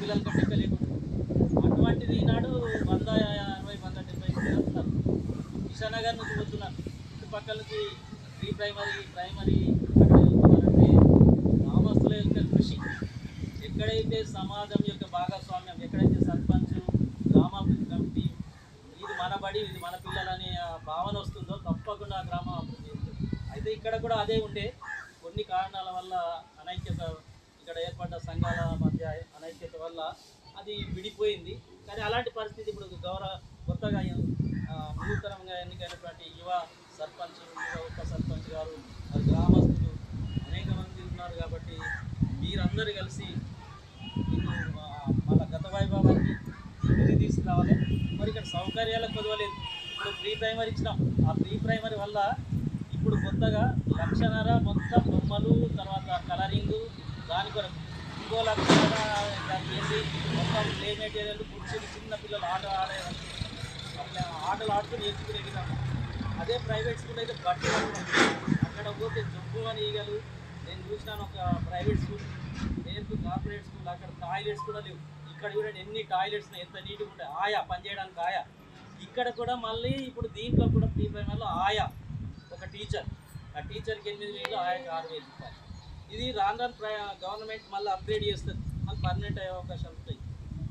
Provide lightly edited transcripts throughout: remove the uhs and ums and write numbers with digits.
పిల్లల కంటే లేకుండా అటువంటిది ఈనాడు 160 170 పిల్లలు ఉన్నారు. కిషానగర్ నుంచి పోతున్నారు, చుట్టుపక్కల నుంచి ప్రీ ప్రైమరీ ప్రైమరీ అక్కడ వెళ్తున్నారంటే గ్రామస్తుల యొక్క కృషి, ఎక్కడైతే సమాజం యొక్క భాగస్వామ్యం, ఎక్కడైతే సర్పంచ్ గ్రామాభివృద్ధి కమిటీ ఇది మన బడి ఇది మన పిల్లలనే భావన వస్తుందో తప్పకుండా గ్రామం అభివృద్ధి అవుతుంది. అయితే ఇక్కడ కూడా అదే ఉండే కొన్ని కారణాల వల్ల అనైక్యత, ఇక్కడ ఏర్పడ్డ సంఘాల మధ్య అనైక్యత వల్ల అది విడిపోయింది. కానీ అలాంటి పరిస్థితి ఇప్పుడు కొత్తగా నూతనంగా ఎన్నికైనటువంటి యువ సర్పంచ్, యువ ఉప సర్పంచ్ గారు, మరి గ్రామస్తులు అనేక మంది ఉన్నారు. కాబట్టి మీరందరూ కలిసి మళ్ళీ గత వైభవాన్ని తిరిగి తీసుకురావాలి. మరి ఇక్కడ సౌకర్యాలకు కొదవలేదు. ఇప్పుడు ప్రీ ప్రైమరీ ఇచ్చినాం, ఆ ప్రీ ప్రైమరీ వల్ల ఇప్పుడు కొత్తగా 1,00,000 మొత్తం బొమ్మలు, తర్వాత కలరింగు, దాని కొరకు ఇంకో 1,00,000 చేసి మొత్తం ప్లే మెటీరియల్, కుర్చీలు, చిన్న పిల్లలు ఆటలు ఆడుతూ నేర్చుకునే విధానం. అదే ప్రైవేట్ స్కూల్ అయితే బట్టి అక్కడ పోతే జబ్బు అని ఈగలు. నేను చూసినాను ఒక ప్రైవేట్ స్కూల్, నేర్పు కార్పొరేట్ స్కూల్, అక్కడ టాయిలెట్స్ కూడా లేవు. ఇక్కడ చూడండి ఎన్ని టాయిలెట్స్ ఎంత నీట్గా ఉంటాయి, ఆయా పనిచేయడానికి ఆయా. ఇక్కడ కూడా మళ్ళీ ఇప్పుడు దీంట్లో కూడా ప్రీ ప్రైమరీలో ఆయా ఒక టీచర్, ఆ టీచర్కి 8,000, ఆయనకి 6,000 రూపాయలు. ఇది రాను గవర్నమెంట్ మళ్ళీ అప్గ్రేడ్ చేస్తుంది, మళ్ళీ పర్మనెంట్ అయ్యే అవకాశాలు ఉంటాయి.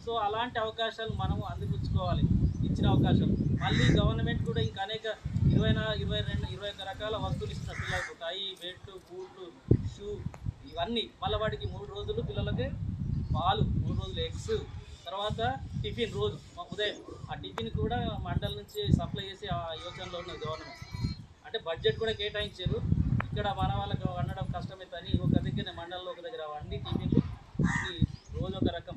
సో అలాంటి అవకాశాలు మనము అందిపుచ్చుకోవాలి, ఇచ్చిన అవకాశం. మళ్ళీ గవర్నమెంట్ కూడా ఇంకా అనేక 21 రకాల వస్తువులు ఇస్తున్నారు పిల్లలకు, టై, బెల్ట్, బూట్లు, షూ, ఇవన్నీ. మళ్ళీ వాటికి 3 రోజులు పిల్లలకి పాలు, 3 రోజులు ఎగ్స్, తర్వాత టిఫిన్ రోజు ఉదయం. ఆ టిఫిన్ కూడా మండల నుంచి సప్లై చేసి ఆ యోచనలో ఉన్నది గవర్నమెంట్. అంటే బడ్జెట్ కూడా కేటాయించారు. ఇక్కడ మన వాళ్ళకి వండడం కష్టమవుతుంది, ఒక దగ్గర మండలంలో ఒక దగ్గర అన్ని టిఫిన్లు, రోజు ఒక రకం